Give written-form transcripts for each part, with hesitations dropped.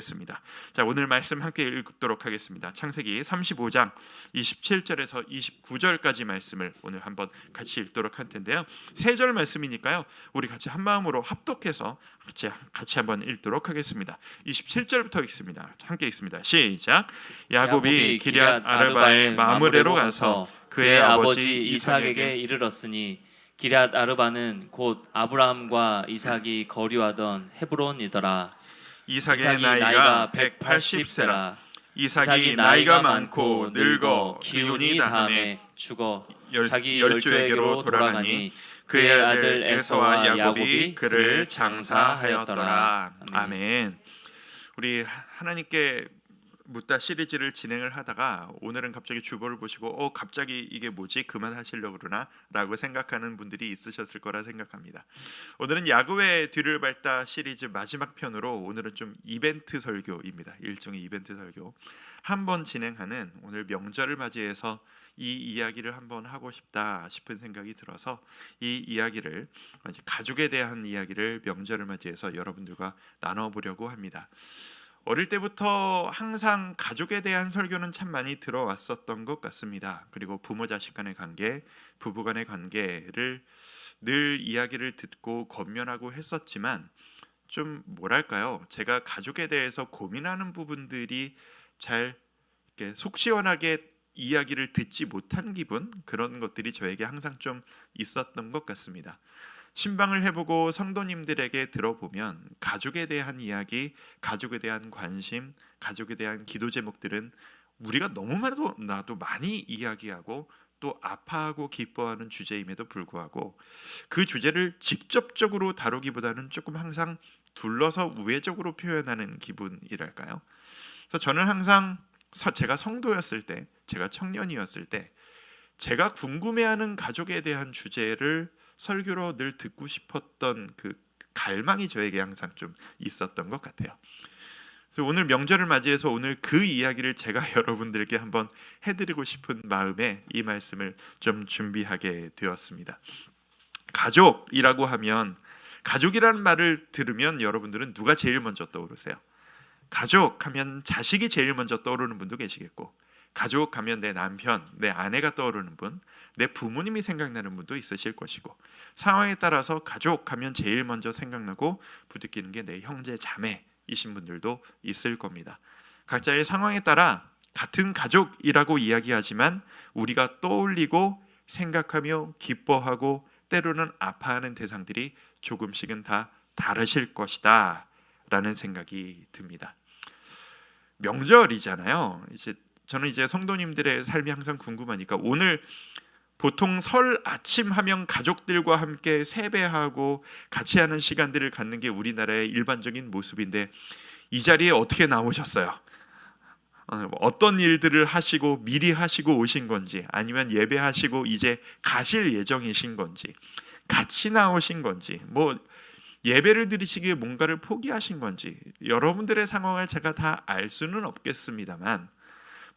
습니다. 자, 오늘 말씀 함께 읽도록 하겠습니다. 창세기 35장 27절에서 29절까지 말씀을 오늘 한번 같이 읽도록 할 텐데요. 세 절 말씀이니까요. 우리 같이 한 마음으로 합독해서 같이 한번 읽도록 하겠습니다. 27절부터 읽습니다. 함께 읽습니다. 시작. 야곱이 기럇 아르바의 마므레로 가서 그의 아버지 이삭에게 이르렀으니 기럇 아르바는 곧 아브라함과 이삭이 거류하던 헤브론이더라. 이삭의 나이가 180세라. 이삭이 나이가 많고 늙어 기운이 다함에 죽어 자기 열조에게로 돌아가니 그의 아들 에서와 야곱이 그를 장사하였더라. 아멘. 우리 하나님께 묻다 시리즈를 진행을 하다가 오늘은 갑자기 주보를 보시고 갑자기 이게 뭐지? 그만하시려고 그러나? 라고 생각하는 분들이 있으셨을 거라 생각합니다. 오늘은 야곱의 뒤를 밟다 시리즈 마지막 편으로 오늘은 좀 이벤트 설교입니다. 일종의 이벤트 설교. 한번 진행하는 오늘 명절을 맞이해서 이 이야기를 한번 하고 싶다 싶은 생각이 들어서 이 이야기를, 가족에 대한 이야기를 명절을 맞이해서 여러분들과 나눠보려고 합니다. 어릴 때부터 항상 가족에 대한 설교는 참 많이 들어왔었던 것 같습니다. 그리고 부모 자식 간의 관계, 부부 간의 관계를 늘 이야기를 듣고 권면하고 했었지만 좀 뭐랄까요? 제가 가족에 대해서 고민하는 부분들이 잘 이렇게 속 시원하게 이야기를 듣지 못한 기분, 그런 것들이 저에게 항상 좀 있었던 것 같습니다. 신방을 해보고 성도님들에게 들어보면 가족에 대한 이야기, 가족에 대한 관심, 가족에 대한 기도 제목들은 우리가 너무나도 많이 이야기하고 또 아파하고 기뻐하는 주제임에도 불구하고 그 주제를 직접적으로 다루기보다는 조금 항상 둘러서 우회적으로 표현하는 기분이랄까요? 그래서 저는 항상 제가 성도였을 때, 제가 청년이었을 때 제가 궁금해하는 가족에 대한 주제를 설교로 늘 듣고 싶었던 그 갈망이 저에게 항상 좀 있었던 것 같아요. 그래서 오늘 명절을 맞이해서 오늘 그 이야기를 제가 여러분들께 한번 해드리고 싶은 마음에 이 말씀을 좀 준비하게 되었습니다. 가족이라고 하면, 가족이라는 말을 들으면 여러분들은 누가 제일 먼저 떠오르세요? 가족 하면 자식이 제일 먼저 떠오르는 분도 계시겠고, 가족 하면 내 남편, 내 아내가 떠오르는 분, 내 부모님이 생각나는 분도 있으실 것이고, 상황에 따라서 가족 하면 제일 먼저 생각나고 부딪히는 게 내 형제 자매이신 분들도 있을 겁니다. 각자의 상황에 따라 같은 가족이라고 이야기하지만 우리가 떠올리고 생각하며 기뻐하고 때로는 아파하는 대상들이 조금씩은 다 다르실 것이다 라는 생각이 듭니다. 명절이잖아요. 저는 성도님들의 삶이 항상 궁금하니까 오늘 보통 설 아침 하면 가족들과 함께 세배하고 같이 하는 시간들을 갖는 게 우리나라의 일반적인 모습인데 이 자리에 어떻게 나오셨어요? 어떤 일들을 하시고 미리 하시고 오신 건지, 아니면 예배하시고 이제 가실 예정이신 건지, 같이 나오신 건지, 예배를 드리시기 위해 뭔가를 포기하신 건지, 여러분들의 상황을 제가 다 알 수는 없겠습니다만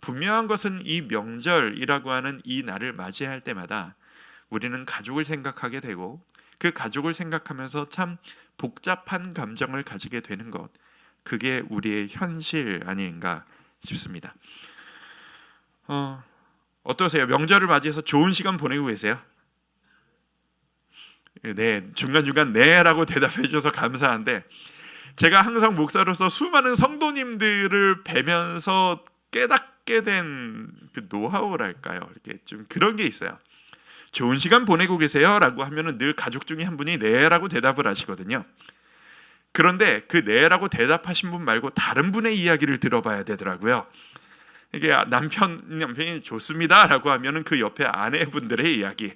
분명한 것은 이 명절이라고 하는 이 날을 맞이할 때마다 우리는 가족을 생각하게 되고 그 가족을 생각하면서 참 복잡한 감정을 가지게 되는 것, 그게 우리의 현실 아닌가 싶습니다. 어떠세요? 명절을 맞이해서 좋은 시간 보내고 계세요? 네, 중간중간 네라고 대답해 주셔서 감사한데, 제가 항상 목사로서 수많은 성도님들을 뵈면서 깨닫게 된 그 노하우랄까요? 이렇게 좀 그런 게 있어요. 좋은 시간 보내고 계세요? 라고 하면은 늘 가족 중에 한 분이 네라고 대답을 하시거든요. 그런데 그 네라고 대답하신 분 말고 다른 분의 이야기를 들어봐야 되더라고요. 이게 남편이 좋습니다 라고 하면은 그 옆에 아내분들의 이야기,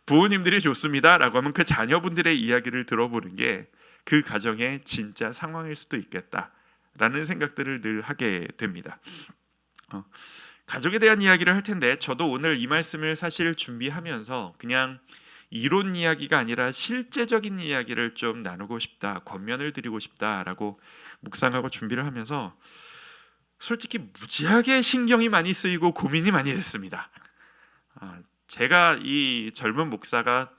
부모님들이 좋습니다 라고 하면 그 자녀분들의 이야기를 들어보는 게 그 가정의 진짜 상황일 수도 있겠다라는 생각들을 늘 하게 됩니다. 가족에 대한 이야기를 할 텐데, 저도 오늘 이 말씀을 사실 준비하면서 그냥 이론 이야기가 아니라 실제적인 이야기를 좀 나누고 싶다, 권면을 드리고 싶다라고 묵상하고 준비를 하면서 솔직히 무지하게 신경이 많이 쓰이고 고민이 많이 됐습니다. 제가 이 젊은 목사가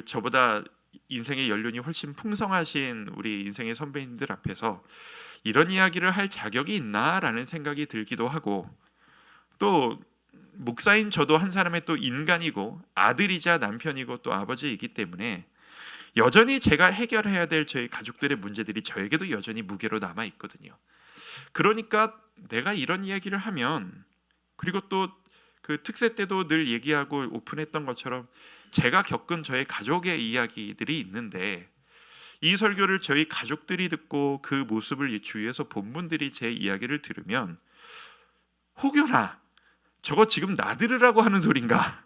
저보다 인생의 연륜이 훨씬 풍성하신 우리 인생의 선배님들 앞에서 이런 이야기를 할 자격이 있나라는 생각이 들기도 하고, 또 목사인 저도 한 사람의 또 인간이고 아들이자 남편이고 또 아버지이기 때문에 여전히 제가 해결해야 될 저희 가족들의 문제들이 저에게도 여전히 무게로 남아 있거든요. 그러니까 내가 이런 이야기를 하면, 그리고 또 그 특세 때도 늘 얘기하고 오픈했던 것처럼 제가 겪은 저의 가족의 이야기들이 있는데, 이 설교를 저희 가족들이 듣고 그 모습을 주위에서 본 분들이 제 이야기를 들으면 혹여나 저거 지금 나들으라고 하는 소린가?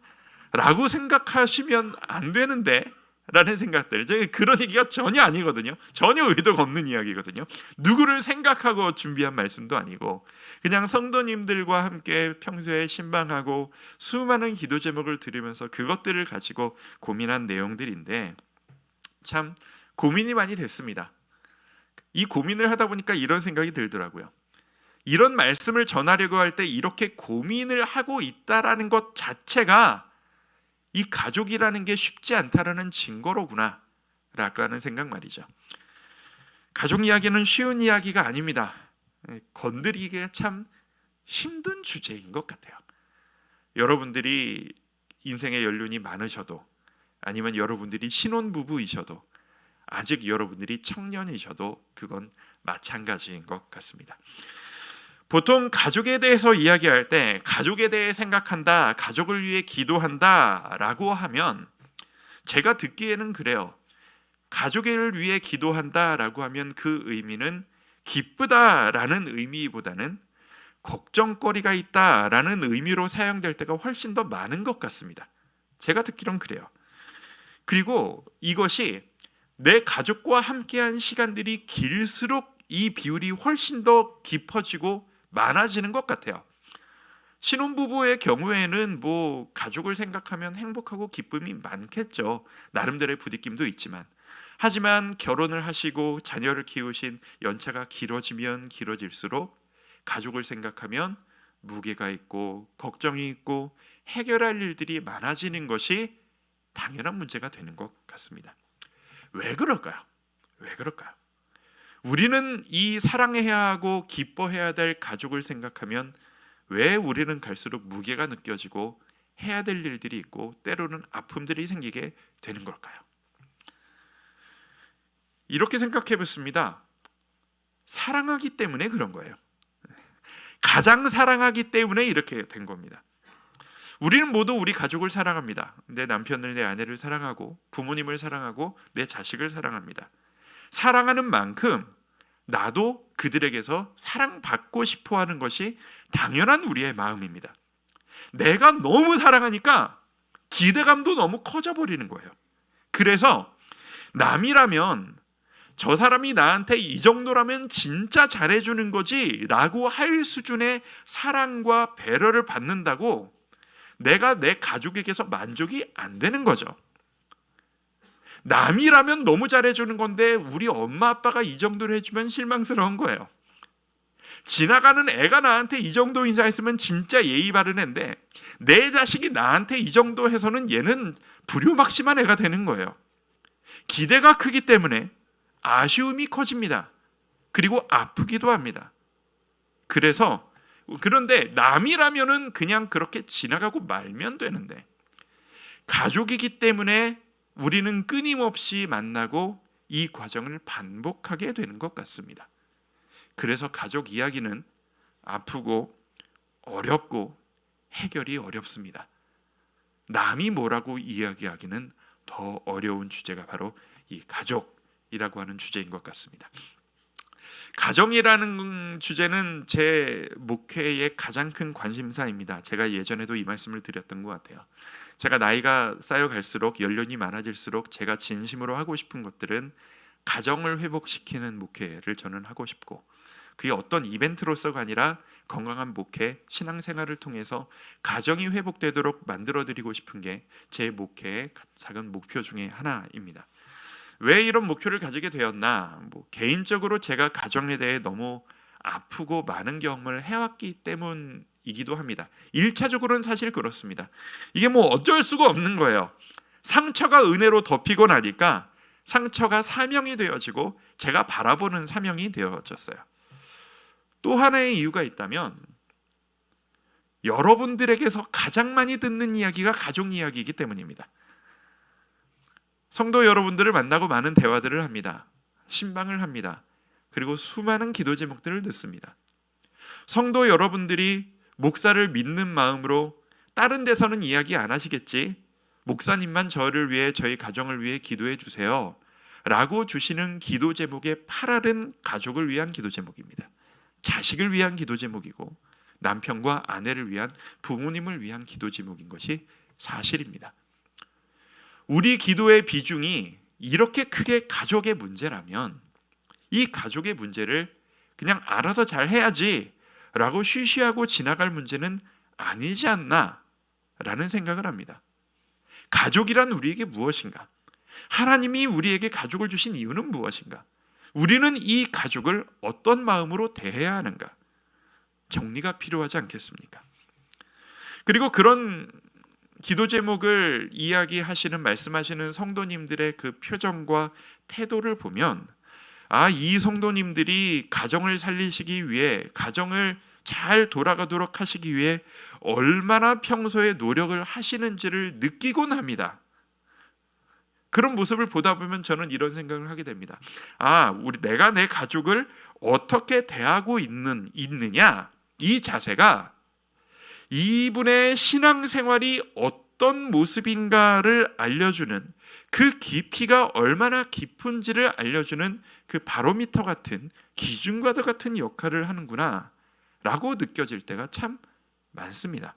라고 생각하시면 안 되는데 라는 생각들. 제가 그런 얘기가 전혀 아니거든요. 전혀 의도가 없는 이야기거든요. 누구를 생각하고 준비한 말씀도 아니고, 그냥 성도님들과 함께 평소에 신방하고 수많은 기도 제목을 들으면서 그것들을 가지고 고민한 내용들인데, 참 고민이 많이 됐습니다. 이 고민을 하다 보니까 이런 생각이 들더라고요. 이런 말씀을 전하려고 할 때 이렇게 고민을 하고 있다라는 것 자체가 이 가족이라는 게 쉽지 않다라는 증거로구나 라고 하는 생각 말이죠. 가족 이야기는 쉬운 이야기가 아닙니다. 건드리기가 참 힘든 주제인 것 같아요. 여러분들이 인생의 연륜이 많으셔도, 아니면 여러분들이 신혼부부이셔도, 아직 여러분들이 청년이셔도 그건 마찬가지인 것 같습니다. 보통 가족에 대해서 이야기할 때 가족에 대해 생각한다, 가족을 위해 기도한다 라고 하면, 제가 듣기에는 그래요. 가족을 위해 기도한다 라고 하면 그 의미는 기쁘다라는 의미보다는 걱정거리가 있다라는 의미로 사용될 때가 훨씬 더 많은 것 같습니다. 제가 듣기론 그래요. 그리고 이것이 내 가족과 함께한 시간들이 길수록 이 비율이 훨씬 더 깊어지고 많아지는 것 같아요. 신혼부부의 경우에는 뭐 가족을 생각하면 행복하고 기쁨이 많겠죠. 나름대로의 부딪힘도 있지만, 하지만 결혼을 하시고 자녀를 키우신 연차가 길어지면 길어질수록 가족을 생각하면 무게가 있고 걱정이 있고 해결할 일들이 많아지는 것이 당연한 문제가 되는 것 같습니다. 왜 그럴까요? 왜 그럴까요? 우리는 이 사랑해야 하고 기뻐해야 될 가족을 생각하면 왜 우리는 갈수록 무게가 느껴지고 해야 될 일들이 있고 때로는 아픔들이 생기게 되는 걸까요? 이렇게 생각해 봤습니다. 사랑하기 때문에 그런 거예요. 가장 사랑하기 때문에 이렇게 된 겁니다. 우리는 모두 우리 가족을 사랑합니다. 내 남편을, 내 아내를 사랑하고 부모님을 사랑하고 내 자식을 사랑합니다. 사랑하는 만큼 나도 그들에게서 사랑받고 싶어 하는 것이 당연한 우리의 마음입니다. 내가 너무 사랑하니까 기대감도 너무 커져 버리는 거예요. 그래서 남이라면 저 사람이 나한테 이 정도라면 진짜 잘해주는 거지 라고 할 수준의 사랑과 배려를 받는다고 내가 내 가족에게서 만족이 안 되는 거죠. 남이라면 너무 잘해주는 건데 우리 엄마 아빠가 이 정도로 해주면 실망스러운 거예요. 지나가는 애가 나한테 이 정도 인사했으면 진짜 예의 바른 애인데 내 자식이 나한테 이 정도 해서는 얘는 불효막심한 애가 되는 거예요. 기대가 크기 때문에 아쉬움이 커집니다. 그리고 아프기도 합니다. 그런데 남이라면은 그냥 그렇게 지나가고 말면 되는데, 가족이기 때문에 우리는 끊임없이 만나고 이 과정을 반복하게 되는 것 같습니다. 그래서 가족 이야기는 아프고 어렵고 해결이 어렵습니다. 남이 뭐라고 이야기하기는 더 어려운 주제가 바로 이 가족이라고 하는 주제인 것 같습니다. 가정이라는 주제는 제 목회의 가장 큰 관심사입니다. 제가 예전에도 이 말씀을 드렸던 것 같아요. 제가 나이가 쌓여갈수록, 연륜이 많아질수록 제가 진심으로 하고 싶은 것들은 가정을 회복시키는 목회를 저는 하고 싶고, 그게 어떤 이벤트로서가 아니라 건강한 목회, 신앙생활을 통해서 가정이 회복되도록 만들어드리고 싶은 게 제 목회의 작은 목표 중에 하나입니다. 왜 이런 목표를 가지게 되었나? 개인적으로 제가 가정에 대해 너무 아프고 많은 경험을 해왔기 때문이기도 합니다. 1차적으로는 사실 그렇습니다. 이게 어쩔 수가 없는 거예요. 상처가 은혜로 덮이고 나니까 상처가 사명이 되어지고 제가 바라보는 사명이 되어졌어요. 또 하나의 이유가 있다면 여러분들에게서 가장 많이 듣는 이야기가 가족 이야기이기 때문입니다. 성도 여러분들을 만나고 많은 대화들을 합니다. 신방을 합니다. 그리고 수많은 기도 제목들을 듣습니다. 성도 여러분들이 목사를 믿는 마음으로 다른 데서는 이야기 안 하시겠지, 목사님만 저를 위해, 저희 가정을 위해 기도해 주세요 라고 주시는 기도 제목의 8알은 가족을 위한 기도 제목입니다. 자식을 위한 기도 제목이고 남편과 아내를 위한, 부모님을 위한 기도 제목인 것이 사실입니다. 우리 기도의 비중이 이렇게 크게 가족의 문제라면 이 가족의 문제를 그냥 알아서 잘 해야지 라고 쉬쉬하고 지나갈 문제는 아니지 않나 라는 생각을 합니다. 가족이란 우리에게 무엇인가? 하나님이 우리에게 가족을 주신 이유는 무엇인가? 우리는 이 가족을 어떤 마음으로 대해야 하는가? 정리가 필요하지 않겠습니까? 그리고 그런 기도 제목을 이야기하시는, 말씀하시는 성도님들의 그 표정과 태도를 보면 이 성도님들이 가정을 살리시기 위해, 가정을 잘 돌아가도록 하시기 위해 얼마나 평소에 노력을 하시는지를 느끼곤 합니다. 그런 모습을 보다 보면 저는 이런 생각을 하게 됩니다. 내가 내 가족을 어떻게 대하고 있느냐, 이 자세가 이분의 신앙생활이 어떤 모습인가를 알려주는, 그 깊이가 얼마나 깊은지를 알려주는 그 바로미터 같은, 기준과도 같은 역할을 하는구나 라고 느껴질 때가 참 많습니다.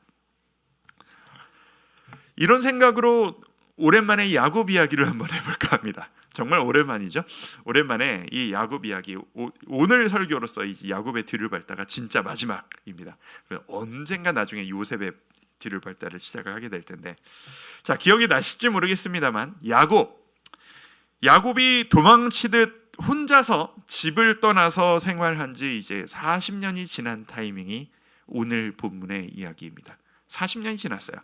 이런 생각으로 오랜만에 야곱 이야기를 한번 해볼까 합니다. 정말 오랜만이죠. 오랜만에 이 야곱 이야기, 오늘 설교로서 이 야곱의 뒤를 밟다가 진짜 마지막입니다. 언젠가 나중에 요셉의 뒤를 밟다를 시작을 하게 될 텐데, 자, 기억이 나실지 모르겠습니다만 야곱이 도망치듯 혼자서 집을 떠나서 생활한 지 이제 40년이 지난 타이밍이 오늘 본문의 이야기입니다. 40년이 지났어요.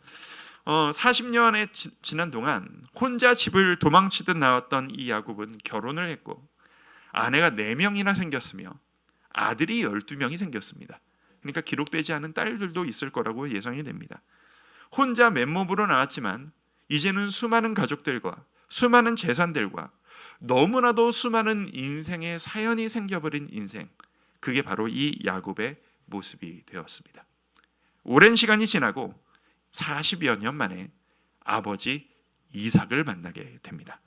40년에 지난 동안 혼자 집을 도망치듯 나왔던 이 야곱은 결혼을 했고 아내가 4명이나 생겼으며 아들이 12명이 생겼습니다. 그러니까 기록되지 않은 딸들도 있을 거라고 예상이 됩니다. 혼자 맨몸으로 나왔지만 이제는 수많은 가족들과 수많은 재산들과 너무나도 수많은 인생의 사연이 생겨버린 인생, 그게 바로 이 야곱의 모습이 되었습니다. 오랜 시간이 지나고 40여 년 만에 아버지 이삭을 만나게 됩니다.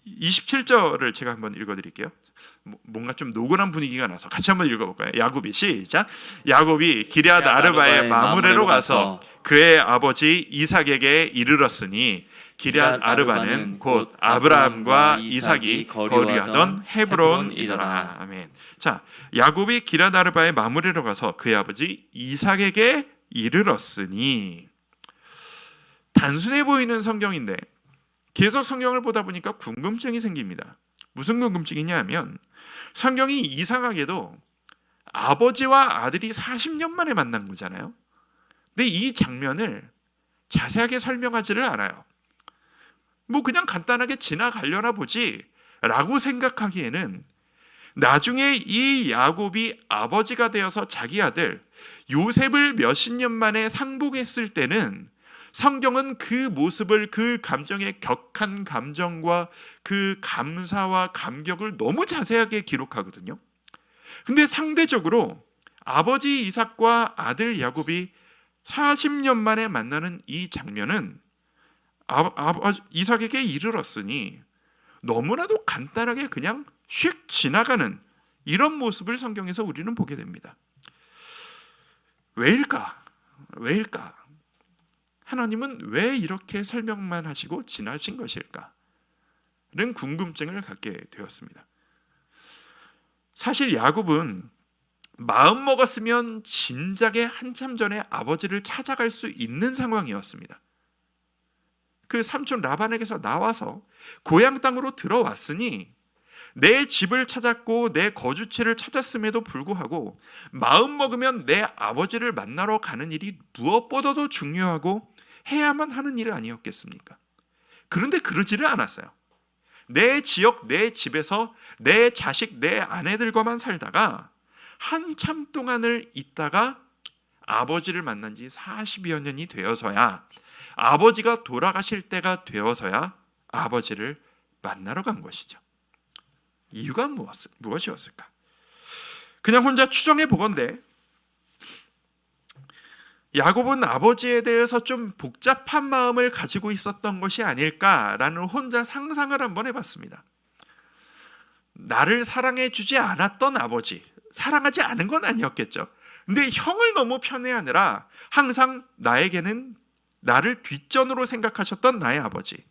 27절을 제가 한번 읽어드릴게요. 뭔가 좀 노곤한 분위기가 나서 같이 한번 읽어볼까요? 야곱이, 시작. 야곱이 기럇 아르바의 마므레로 가서 그의 아버지 이삭에게 이르렀으니 기럇 아르바는 곧 아브라함과 이삭이 거류하던 헤브론이더라. 아멘. 자, 야곱이 기럇 아르바의 마므레로 가서 그의 아버지 이삭에게 이르렀으니, 단순해 보이는 성경인데 계속 성경을 보다 보니까 궁금증이 생깁니다. 무슨 궁금증이냐 하면, 성경이 이상하게도 아버지와 아들이 40년 만에 만난 거잖아요. 근데 이 장면을 자세하게 설명하지를 않아요. 그냥 간단하게 지나가려나 보지 라고 생각하기에는, 나중에 이 야곱이 아버지가 되어서 자기 아들 요셉을 몇십 년 만에 상봉했을 때는 성경은 그 모습을, 그 감정의 격한 감정과 그 감사와 감격을 너무 자세하게 기록하거든요. 근데 상대적으로 아버지 이삭과 아들 야곱이 40년 만에 만나는 이 장면은 이삭에게 이르렀으니 너무나도 간단하게 그냥 휙 지나가는 이런 모습을 성경에서 우리는 보게 됩니다. 왜일까? 하나님은 왜 이렇게 설명만 하시고 지나신 것일까? 라는 궁금증을 갖게 되었습니다. 사실 야곱은 마음 먹었으면 진작에 한참 전에 아버지를 찾아갈 수 있는 상황이었습니다. 그 삼촌 라반에게서 나와서 고향 땅으로 들어왔으니, 내 집을 찾았고 내 거주처를 찾았음에도 불구하고 마음 먹으면 내 아버지를 만나러 가는 일이 무엇보다도 중요하고 해야만 하는 일 아니었겠습니까? 그런데 그러지를 않았어요. 내 지역, 내 집에서 내 자식, 내 아내들과만 살다가 한참 동안을 있다가 아버지를 만난 지 40여 년이 되어서야, 아버지가 돌아가실 때가 되어서야 아버지를 만나러 간 것이죠. 이유가 무엇이었을까? 그냥 혼자 추정해 보건대 야곱은 아버지에 대해서 좀 복잡한 마음을 가지고 있었던 것이 아닐까라는 혼자 상상을 한번 해봤습니다. 나를 사랑해 주지 않았던 아버지, 사랑하지 않은 건 아니었겠죠. 근데 형을 너무 편애하느라 항상 나에게는 나를 뒷전으로 생각하셨던 나의 아버지.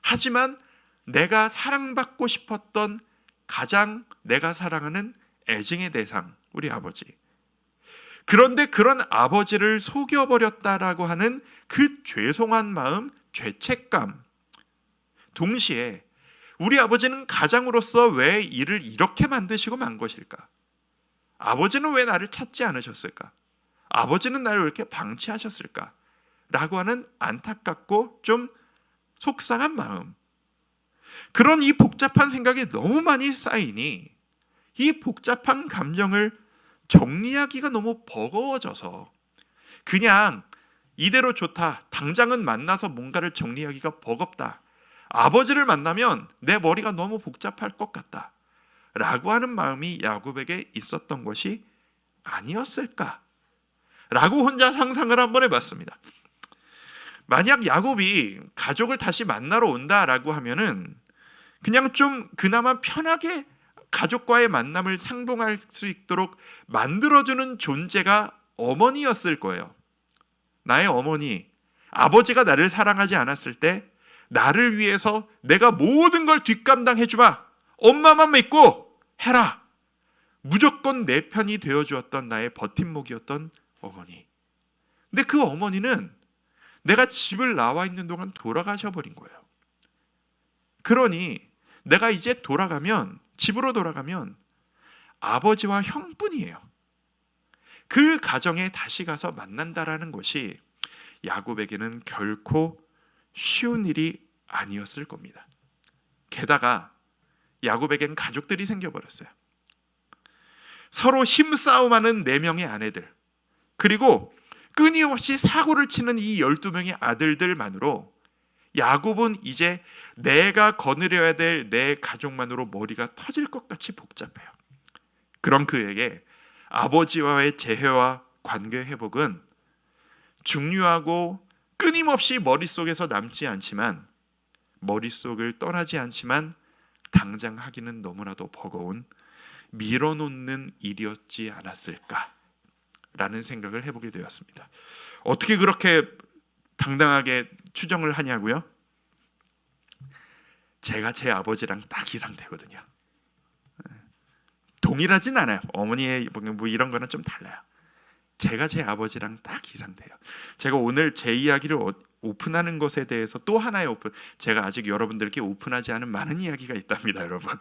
하지만 내가 사랑받고 싶었던 가장 내가 사랑하는 애증의 대상, 우리 아버지. 그런데 그런 아버지를 속여버렸다라고 하는 그 죄송한 마음, 죄책감. 동시에 우리 아버지는 가장으로서 왜 이를 이렇게 만드시고 만 것일까? 아버지는 왜 나를 찾지 않으셨을까? 아버지는 나를 왜 이렇게 방치하셨을까? 라고 하는 안타깝고 좀 속상한 마음. 그런 이 복잡한 생각이 너무 많이 쌓이니 이 복잡한 감정을 정리하기가 너무 버거워져서 그냥 이대로 좋다, 당장은 만나서 뭔가를 정리하기가 버겁다, 아버지를 만나면 내 머리가 너무 복잡할 것 같다 라고 하는 마음이 야곱에게 있었던 것이 아니었을까 라고 혼자 상상을 한번 해봤습니다. 만약 야곱이 가족을 다시 만나러 온다라고 하면은 그냥 좀 그나마 편하게 가족과의 만남을 상봉할 수 있도록 만들어주는 존재가 어머니였을 거예요. 나의 어머니, 아버지가 나를 사랑하지 않았을 때 나를 위해서 내가 모든 걸 뒷감당해주마, 엄마만 믿고 해라, 무조건 내 편이 되어주었던 나의 버팀목이었던 어머니. 근데 그 어머니는 내가 집을 나와 있는 동안 돌아가셔버린 거예요. 그러니 내가 이제 집으로 돌아가면 아버지와 형뿐이에요. 그 가정에 다시 가서 만난다라는 것이 야곱에게는 결코 쉬운 일이 아니었을 겁니다. 게다가 야곱에겐 가족들이 생겨버렸어요. 서로 힘싸움하는 4명의 아내들, 그리고 끊임없이 사고를 치는 이 12명의 아들들만으로 야곱은 이제 내가 거느려야 될 내 가족만으로 머리가 터질 것 같이 복잡해요. 그럼 그에게 아버지와의 재회와 관계 회복은 중요하고 끊임없이 머릿속에서 남지 않지만, 머릿속을 떠나지 않지만 당장 하기는 너무나도 버거운 밀어놓는 일이었지 않았을까라는 생각을 해보게 되었습니다. 어떻게 그렇게 당당하게 추정을 하냐고요? 제가 제 아버지랑 딱 이 상태거든요. 동일하진 않아요. 어머니의 뭐 이런 거는 좀 달라요. 제가 제 아버지랑 딱 이 상태예요. 제가 오늘 제 이야기를 오픈하는 것에 대해서 또 하나의 제가 아직 여러분들께 오픈하지 않은 많은 이야기가 있답니다, 여러분.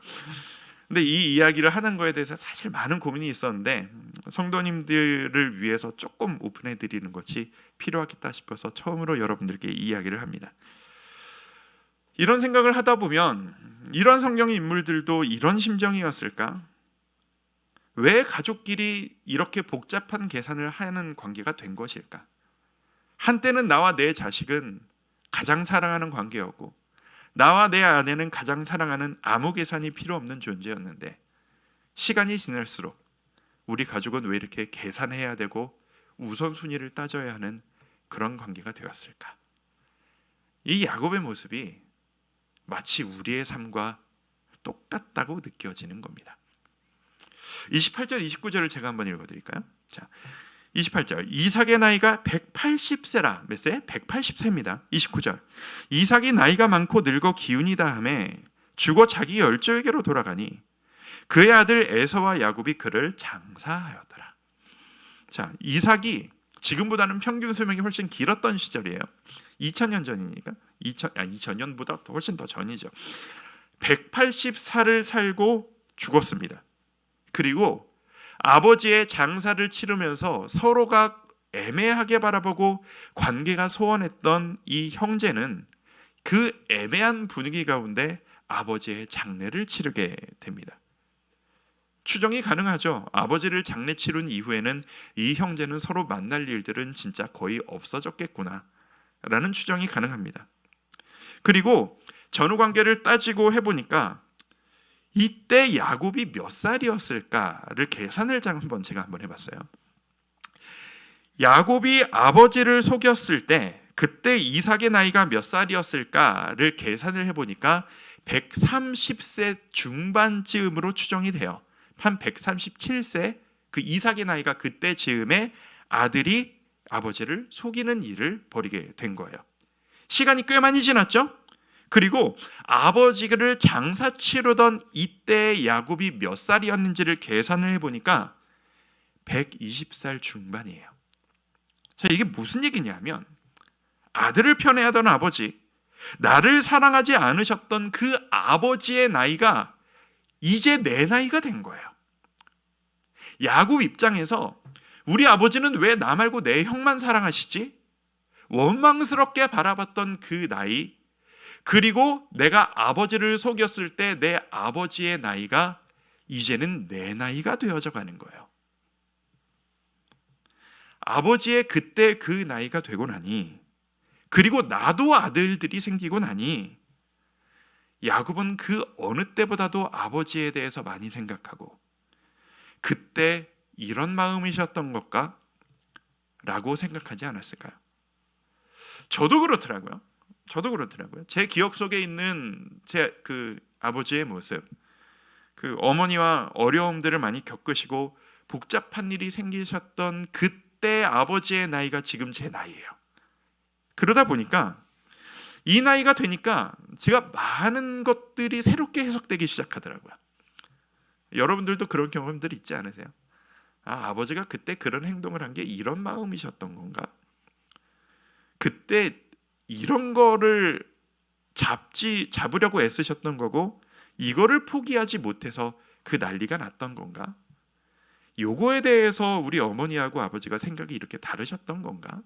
근데 이 이야기를 하는 거에 대해서 사실 많은 고민이 있었는데 성도님들을 위해서 조금 오픈해 드리는 것이 필요하겠다 싶어서 처음으로 여러분들께 이야기를 합니다. 이런 생각을 하다 보면 이런 성경의 인물들도 이런 심정이었을까? 왜 가족끼리 이렇게 복잡한 계산을 하는 관계가 된 것일까? 한때는 나와 내 자식은 가장 사랑하는 관계였고 나와 내 아내는 가장 사랑하는 아무 계산이 필요 없는 존재였는데 시간이 지날수록 우리 가족은 왜 이렇게 계산해야 되고 우선순위를 따져야 하는 그런 관계가 되었을까? 이 야곱의 모습이 마치 우리의 삶과 똑같다고 느껴지는 겁니다. 28절, 29절을 제가 한번 읽어드릴까요? 자, 28절, 이삭의 나이가 180세라. 몇 세? 180세입니다. 29절, 이삭이 나이가 많고 늙어 기운이 다하매 죽어 자기 열조에게로 돌아가니 그의 아들 에서와 야곱이 그를 장사하였더라. 자, 이삭이 지금보다는 평균 수명이 훨씬 길었던 시절이에요. 2000년 전이니까 2000년보다 훨씬 더 전이죠. 180살을 살고 죽었습니다. 그리고 아버지의 장사를 치르면서 서로가 애매하게 바라보고 관계가 소원했던 이 형제는 그 애매한 분위기 가운데 아버지의 장례를 치르게 됩니다. 추정이 가능하죠. 아버지를 장례 치른 이후에는 이 형제는 서로 만날 일들은 진짜 거의 없어졌겠구나 라는 추정이 가능합니다. 그리고 전후 관계를 따지고 해보니까 이때 야곱이 몇 살이었을까를 계산을 제가 한번 해봤어요. 야곱이 아버지를 속였을 때 그때 이삭의 나이가 몇 살이었을까를 계산을 해보니까 130세 중반쯤으로 추정이 돼요. 한 137세, 그 이삭의 나이가 그때 즈음에 아들이 아버지를 속이는 일을 벌이게 된 거예요. 시간이 꽤 많이 지났죠? 그리고 아버지를 장사 치르던 이때 야곱이 몇 살이었는지를 계산을 해보니까 120살 중반이에요. 자, 이게 무슨 얘기냐면 아들을 편애하던 아버지, 나를 사랑하지 않으셨던 그 아버지의 나이가 이제 내 나이가 된 거예요. 야곱 입장에서 우리 아버지는 왜 나 말고 내 형만 사랑하시지? 원망스럽게 바라봤던 그 나이, 그리고 내가 아버지를 속였을 때 내 아버지의 나이가 이제는 내 나이가 되어져 가는 거예요. 아버지의 그때 그 나이가 되고 나니, 그리고 나도 아들들이 생기고 나니 야곱은 그 어느 때보다도 아버지에 대해서 많이 생각하고 그때 이런 마음이셨던 것까? 라고 생각하지 않았을까요? 저도 그렇더라고요. 제 기억 속에 있는 제 그 아버지의 모습, 그 어머니와 어려움들을 많이 겪으시고 복잡한 일이 생기셨던 그때 아버지의 나이가 지금 제 나이예요. 그러다 보니까 이 나이가 되니까 제가 많은 것들이 새롭게 해석되기 시작하더라고요. 여러분들도 그런 경험들 있지 않으세요? 아버지가 그때 그런 행동을 한 게 이런 마음이셨던 건가? 그때 이런 거를 잡으려고 애쓰셨던 거고 이거를 포기하지 못해서 그 난리가 났던 건가? 요거에 대해서 우리 어머니하고 아버지가 생각이 이렇게 다르셨던 건가?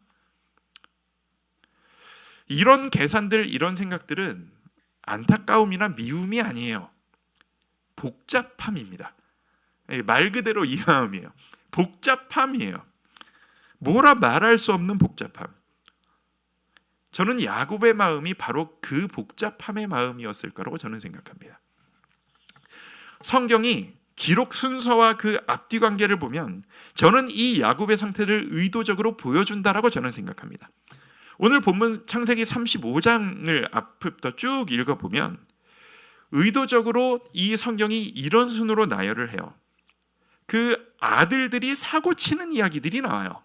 이런 계산들, 이런 생각들은 안타까움이나 미움이 아니에요. 복잡함입니다. 말 그대로 이 마음이에요. 복잡함이에요. 뭐라 말할 수 없는 복잡함. 저는 야곱의 마음이 바로 그 복잡함의 마음이었을 거라고 저는 생각합니다. 성경이 기록 순서와 그 앞뒤 관계를 보면 저는 이 야곱의 상태를 의도적으로 보여준다라고 저는 생각합니다. 오늘 본문 창세기 35장을 앞부터 쭉 읽어보면 의도적으로 이 성경이 이런 순으로 나열을 해요. 그 아들들이 사고치는 이야기들이 나와요.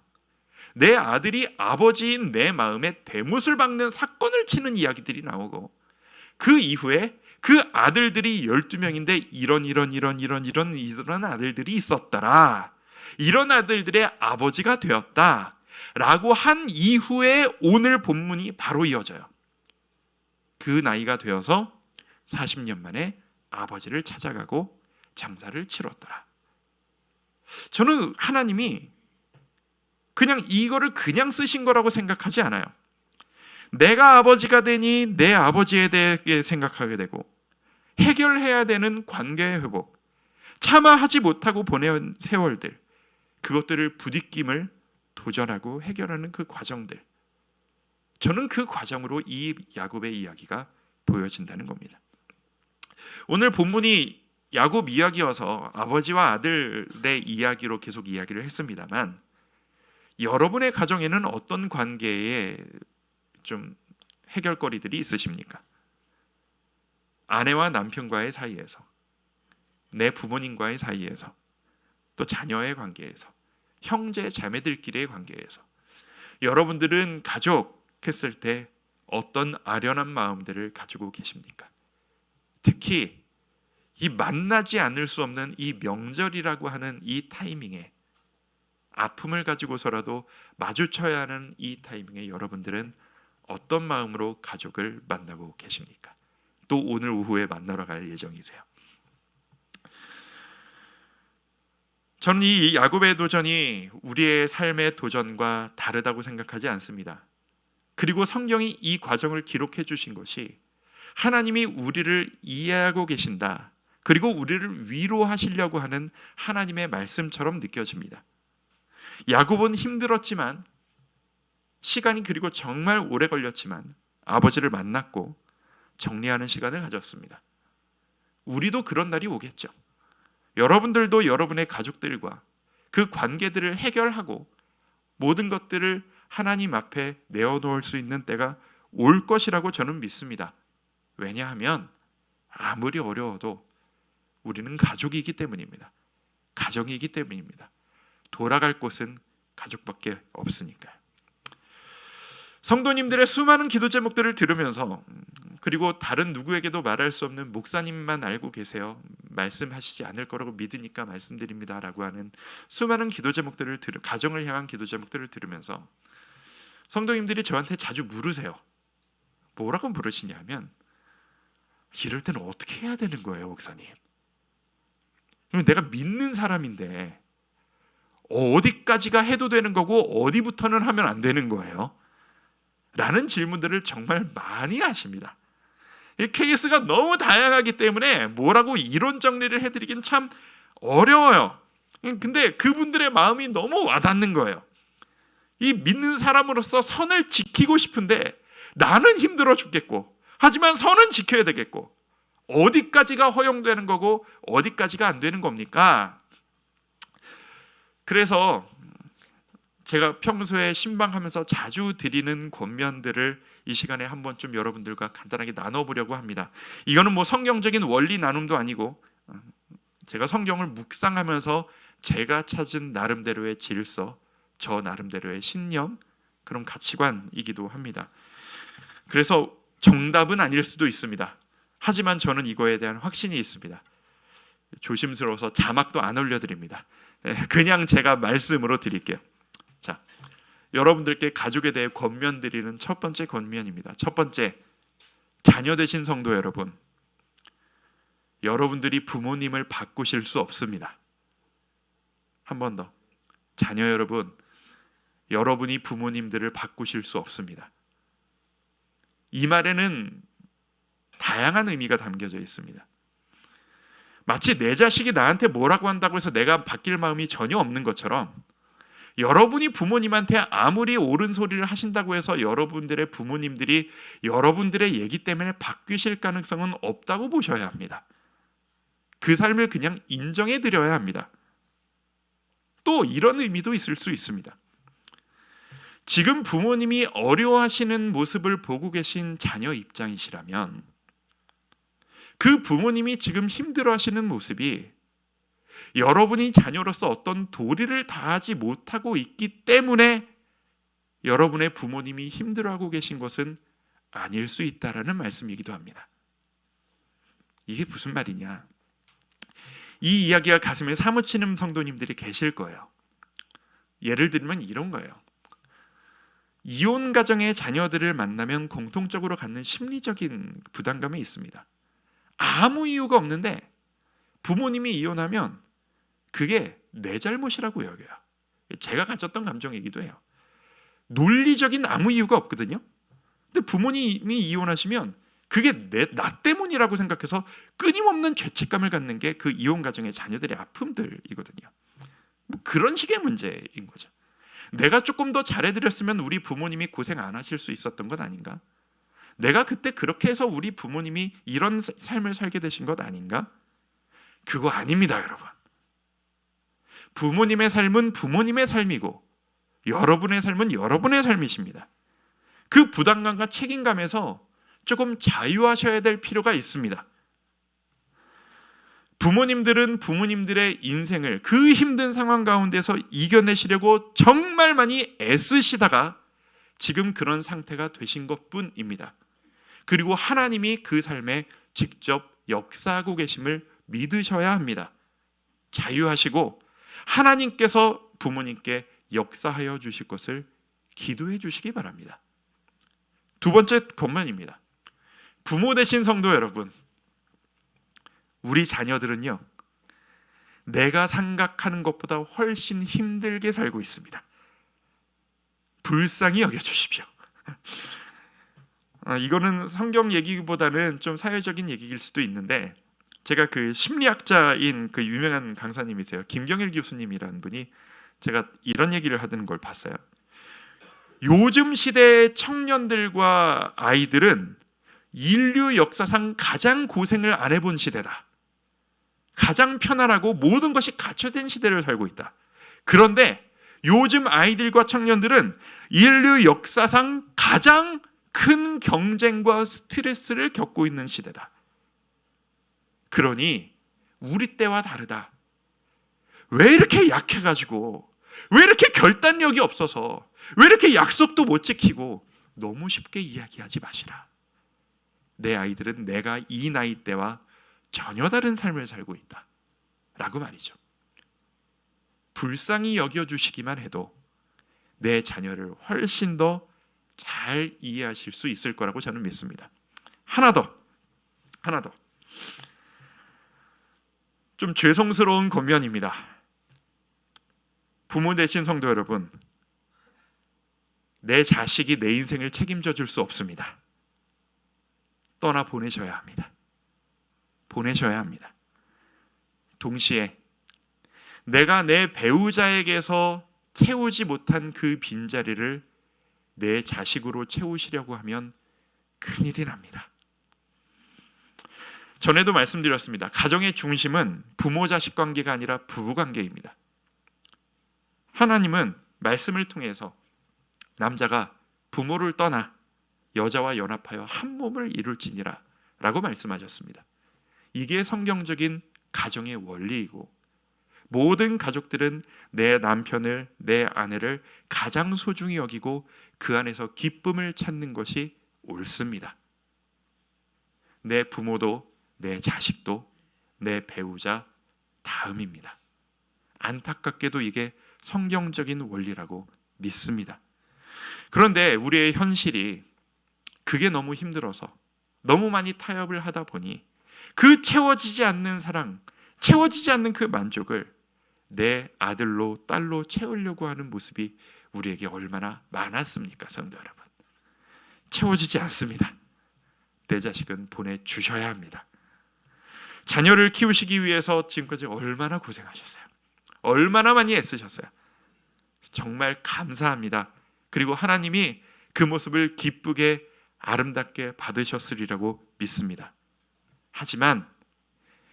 내 아들이 아버지인 내 마음에 대못을 박는 사건을 치는 이야기들이 나오고 그 이후에 그 아들들이 12명인데 이런 아들들이 있었더라. 이런 아들들의 아버지가 되었다. 라고 한 이후에 오늘 본문이 바로 이어져요. 그 나이가 되어서 40년 만에 아버지를 찾아가고 장사를 치렀더라. 저는 하나님이 그냥 이거를 그냥 쓰신 거라고 생각하지 않아요. 내가 아버지가 되니 내 아버지에 대해 생각하게 되고 해결해야 되는 관계의 회복, 차마 하지 못하고 보내온 세월들, 그것들을 부딪힘을 도전하고 해결하는 그 과정들, 저는 그 과정으로 이 야곱의 이야기가 보여진다는 겁니다. 오늘 본문이 야곱 이야기여서 아버지와 아들의 이야기로 계속 이야기를 했습니다만 여러분의 가정에는 어떤 관계에 좀 해결거리들이 있으십니까? 아내와 남편과의 사이에서, 내 부모님과의 사이에서, 또 자녀의 관계에서, 형제 자매들끼리의 관계에서 여러분들은 가족 했을 때 어떤 아련한 마음들을 가지고 계십니까? 특히 이 만나지 않을 수 없는 이 명절이라고 하는 이 타이밍에 아픔을 가지고서라도 마주쳐야 하는 이 타이밍에 여러분들은 어떤 마음으로 가족을 만나고 계십니까? 또 오늘 오후에 만나러 갈 예정이세요. 저는 이 야곱의 도전이 우리의 삶의 도전과 다르다고 생각하지 않습니다. 그리고 성경이 이 과정을 기록해 주신 것이 하나님이 우리를 이해하고 계신다, 그리고 우리를 위로하시려고 하는 하나님의 말씀처럼 느껴집니다. 야곱은 힘들었지만, 시간이 그리고 정말 오래 걸렸지만 아버지를 만났고 정리하는 시간을 가졌습니다. 우리도 그런 날이 오겠죠. 여러분들도 여러분의 가족들과 그 관계들을 해결하고 모든 것들을 하나님 앞에 내어놓을 수 있는 때가 올 것이라고 저는 믿습니다. 왜냐하면 아무리 어려워도 우리는 가족이기 때문입니다. 가정이기 때문입니다. 돌아갈 곳은 가족밖에 없으니까요. 성도님들의 수많은 기도 제목들을 들으면서, 그리고 다른 누구에게도 말할 수 없는 목사님만 알고 계세요, 말씀하시지 않을 거라고 믿으니까 말씀드립니다 라고 하는 수많은 기도 제목들을 가정을 향한 기도 제목들을 들으면서 성도님들이 저한테 자주 물으세요. 뭐라고 물으시냐면, 이럴 때는 어떻게 해야 되는 거예요, 목사님? 내가 믿는 사람인데 어디까지가 해도 되는 거고 어디부터는 하면 안 되는 거예요? 라는 질문들을 정말 많이 하십니다. 이 케이스가 너무 다양하기 때문에 뭐라고 이론 정리를 해드리긴 참 어려워요. 근데 그분들의 마음이 너무 와닿는 거예요. 이 믿는 사람으로서 선을 지키고 싶은데 나는 힘들어 죽겠고, 하지만 선은 지켜야 되겠고, 어디까지가 허용되는 거고 어디까지가 안 되는 겁니까? 그래서 제가 평소에 신방하면서 자주 드리는 권면들을 이 시간에 한번 좀 여러분들과 간단하게 나눠보려고 합니다. 이거는 뭐 성경적인 원리 나눔도 아니고, 제가 성경을 묵상하면서 제가 찾은 나름대로의 질서, 저 나름대로의 신념, 그런 가치관이기도 합니다. 그래서 정답은 아닐 수도 있습니다. 하지만 저는 이거에 대한 확신이 있습니다. 조심스러워서 자막도 안 올려드립니다. 그냥 제가 말씀으로 드릴게요. 자, 여러분들께 가족에 대해 권면드리는 첫 번째 권면입니다. 첫 번째, 자녀 되신 성도 여러분, 여러분들이 부모님을 바꾸실 수 없습니다. 한 번 더, 자녀 여러분, 여러분이 부모님들을 바꾸실 수 없습니다. 이 말에는 다양한 의미가 담겨져 있습니다. 마치 내 자식이 나한테 뭐라고 한다고 해서 내가 바뀔 마음이 전혀 없는 것처럼, 여러분이 부모님한테 아무리 옳은 소리를 하신다고 해서 여러분들의 부모님들이 여러분들의 얘기 때문에 바뀌실 가능성은 없다고 보셔야 합니다. 그 삶을 그냥 인정해 드려야 합니다. 또 이런 의미도 있을 수 있습니다. 지금 부모님이 어려워하시는 모습을 보고 계신 자녀 입장이시라면, 그 부모님이 지금 힘들어하시는 모습이 여러분이 자녀로서 어떤 도리를 다하지 못하고 있기 때문에 여러분의 부모님이 힘들어하고 계신 것은 아닐 수 있다라는 말씀이기도 합니다. 이게 무슨 말이냐? 이 이야기가 가슴에 사무치는 성도님들이 계실 거예요. 예를 들면 이런 거예요. 이혼 가정의 자녀들을 만나면 공통적으로 갖는 심리적인 부담감이 있습니다. 아무 이유가 없는데 부모님이 이혼하면 그게 내 잘못이라고 여겨요. 제가 가졌던 감정이기도 해요. 논리적인 아무 이유가 없거든요. 근데 부모님이 이혼하시면 그게 나 때문이라고 생각해서 끊임없는 죄책감을 갖는 게 그 이혼 가정의 자녀들의 아픔들이거든요. 뭐 그런 식의 문제인 거죠. 내가 조금 더 잘해드렸으면 우리 부모님이 고생 안 하실 수 있었던 것 아닌가? 내가 그때 그렇게 해서 우리 부모님이 이런 삶을 살게 되신 것 아닌가? 그거 아닙니다, 여러분. 부모님의 삶은 부모님의 삶이고 여러분의 삶은 여러분의 삶이십니다. 그 부담감과 책임감에서 조금 자유하셔야 될 필요가 있습니다. 부모님들은 부모님들의 인생을 그 힘든 상황 가운데서 이겨내시려고 정말 많이 애쓰시다가 지금 그런 상태가 되신 것뿐입니다. 그리고 하나님이 그 삶에 직접 역사하고 계심을 믿으셔야 합니다. 자유하시고 하나님께서 부모님께 역사하여 주실 것을 기도해 주시기 바랍니다. 두 번째 권면입니다. 부모 되신 성도 여러분, 우리 자녀들은요, 내가 생각하는 것보다 훨씬 힘들게 살고 있습니다. 불쌍히 여겨주십시오. 이거는 성경 얘기보다는 좀 사회적인 얘기일 수도 있는데, 제가 그 심리학자인 그 유명한 강사님이세요. 김경일 교수님이라는 분이 제가 이런 얘기를 하는 걸 봤어요. 요즘 시대의 청년들과 아이들은 인류 역사상 가장 고생을 안 해본 시대다. 가장 편안하고 모든 것이 갖춰진 시대를 살고 있다. 그런데 요즘 아이들과 청년들은 인류 역사상 가장 큰 경쟁과 스트레스를 겪고 있는 시대다. 그러니 우리 때와 다르다. 왜 이렇게 약해가지고, 왜 이렇게 결단력이 없어서, 왜 이렇게 약속도 못 지키고, 너무 쉽게 이야기하지 마시라. 내 아이들은 내가 이 나이 때와 전혀 다른 삶을 살고 있다 라고 말이죠. 불쌍히 여겨주시기만 해도 내 자녀를 훨씬 더 잘 이해하실 수 있을 거라고 저는 믿습니다. 하나 더 좀 죄송스러운 권면입니다. 부모 되신 성도 여러분, 내 자식이 내 인생을 책임져 줄 수 없습니다. 떠나 보내셔야 합니다. 동시에 내가 내 배우자에게서 채우지 못한 그 빈자리를 내 자식으로 채우시려고 하면 큰일이 납니다. 전에도 말씀드렸습니다. 가정의 중심은 부모 자식 관계가 아니라 부부 관계입니다. 하나님은 말씀을 통해서 남자가 부모를 떠나 여자와 연합하여 한 몸을 이룰지니라 라고 말씀하셨습니다. 이게 성경적인 가정의 원리이고, 모든 가족들은 내 남편을, 내 아내를 가장 소중히 여기고 그 안에서 기쁨을 찾는 것이 옳습니다. 내 부모도, 내 자식도, 내 배우자 다음입니다. 안타깝게도 이게 성경적인 원리라고 믿습니다. 그런데 우리의 현실이 그게 너무 힘들어서 너무 많이 타협을 하다 보니 그 채워지지 않는 사랑, 채워지지 않는 그 만족을 내 아들로, 딸로 채우려고 하는 모습이 우리에게 얼마나 많았습니까, 성도 여러분? 채워지지 않습니다. 내 자식은 보내주셔야 합니다. 자녀를 키우시기 위해서 지금까지 얼마나 고생하셨어요? 얼마나 많이 애쓰셨어요? 정말 감사합니다. 그리고 하나님이 그 모습을 기쁘게 아름답게 받으셨으리라고 믿습니다. 하지만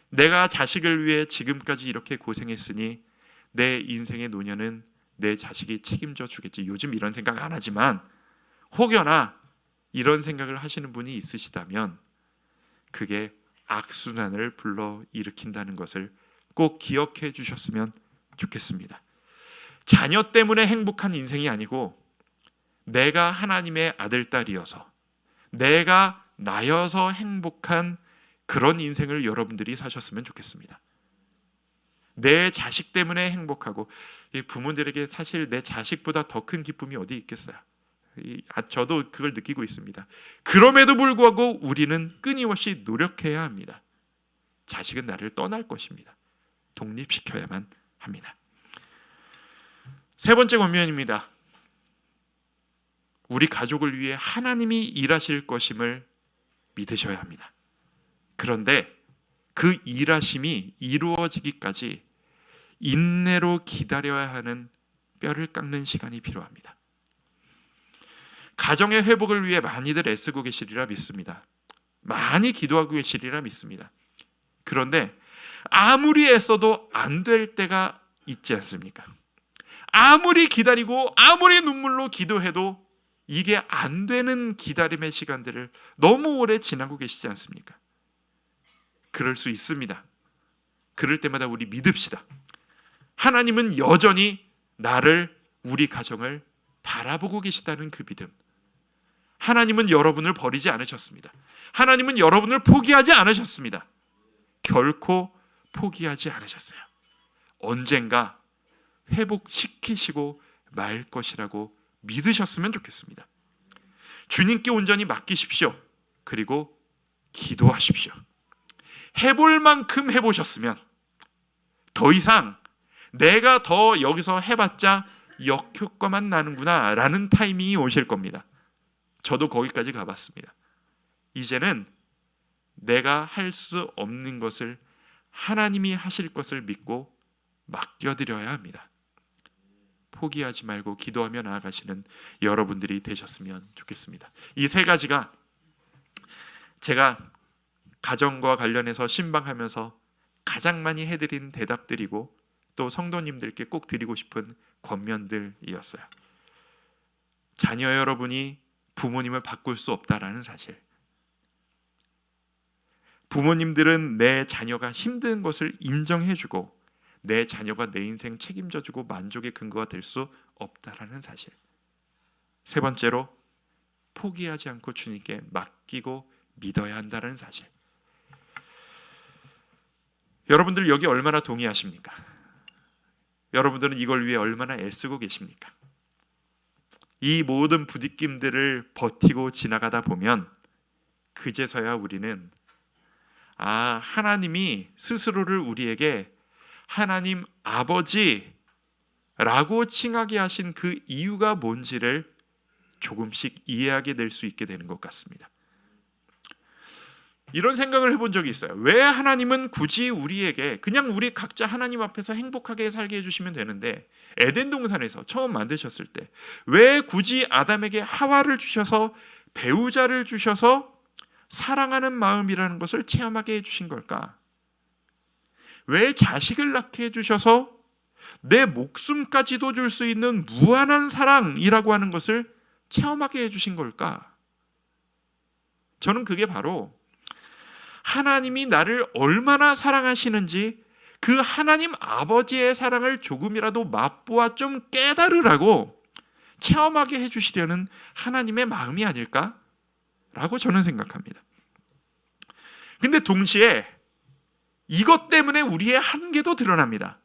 내가 자식을 위해 지금까지 이렇게 고생했으니 내 인생의 노년은 내 자식이 책임져 주겠지. 요즘 이런 생각 안 하지만 혹여나 이런 생각을 하시는 분이 있으시다면 그게 악순환을 불러일으킨다는 것을 꼭 기억해 주셨으면 좋겠습니다. 자녀 때문에 행복한 인생이 아니고 내가 하나님의 아들, 딸이어서 내가 나여서 행복한 그런 인생을 여러분들이 사셨으면 좋겠습니다. 내 자식 때문에 행복하고, 부모들에게 사실 내 자식보다 더 큰 기쁨이 어디 있겠어요? 저도 그걸 느끼고 있습니다. 그럼에도 불구하고 우리는 끊임없이 노력해야 합니다. 자식은 나를 떠날 것입니다. 독립시켜야만 합니다. 세 번째 권면입니다. 우리 가족을 위해 하나님이 일하실 것임을 믿으셔야 합니다. 그런데 그 일하심이 이루어지기까지 인내로 기다려야 하는 뼈를 깎는 시간이 필요합니다. 가정의 회복을 위해 많이들 애쓰고 계시리라 믿습니다. 많이 기도하고 계시리라 믿습니다. 그런데 아무리 애써도 안 될 때가 있지 않습니까? 아무리 기다리고 아무리 눈물로 기도해도 이게 안 되는 기다림의 시간들을 너무 오래 지나고 계시지 않습니까? 그럴 수 있습니다. 그럴 때마다 우리 믿읍시다. 하나님은 여전히 나를, 우리 가정을 바라보고 계시다는 그 믿음. 하나님은 여러분을 버리지 않으셨습니다. 하나님은 여러분을 포기하지 않으셨습니다. 결코 포기하지 않으셨어요. 언젠가 회복시키시고 말 것이라고 믿으셨으면 좋겠습니다. 주님께 온전히 맡기십시오. 그리고 기도하십시오. 해볼 만큼 해보셨으면 더 이상 내가 더 여기서 해봤자 역효과만 나는구나 라는 타이밍이 오실 겁니다. 저도 거기까지 가봤습니다. 이제는 내가 할 수 없는 것을 하나님이 하실 것을 믿고 맡겨드려야 합니다. 포기하지 말고 기도하며 나아가시는 여러분들이 되셨으면 좋겠습니다. 이 세 가지가 제가 가정과 관련해서 신방하면서 가장 많이 해드린 대답들이고 또 성도님들께 꼭 드리고 싶은 권면들이었어요. 자녀 여러분이 부모님을 바꿀 수 없다라는 사실. 부모님들은 내 자녀가 힘든 것을 인정해주고 내 자녀가 내 인생 책임져주고 만족의 근거가 될 수 없다라는 사실. 세 번째로 포기하지 않고 주님께 맡기고 믿어야 한다는 사실. 여러분들 여기 얼마나 동의하십니까? 여러분들은 이걸 위해 얼마나 애쓰고 계십니까? 이 모든 부딪힘들을 버티고 지나가다 보면 그제서야 우리는 하나님이 스스로를 우리에게 하나님 아버지라고 칭하게 하신 그 이유가 뭔지를 조금씩 이해하게 될 수 있게 되는 것 같습니다. 이런 생각을 해본 적이 있어요. 왜 하나님은 굳이 우리에게 그냥 우리 각자 하나님 앞에서 행복하게 살게 해주시면 되는데 에덴 동산에서 처음 만드셨을 때 왜 굳이 아담에게 하와를 주셔서 배우자를 주셔서 사랑하는 마음이라는 것을 체험하게 해주신 걸까? 왜 자식을 낳게 해주셔서 내 목숨까지도 줄 수 있는 무한한 사랑이라고 하는 것을 체험하게 해주신 걸까? 저는 그게 바로 하나님이 나를 얼마나 사랑하시는지 그 하나님 아버지의 사랑을 조금이라도 맛보아 좀 깨달으라고 체험하게 해주시려는 하나님의 마음이 아닐까라고 저는 생각합니다. 근데 동시에 이것 때문에 우리의 한계도 드러납니다.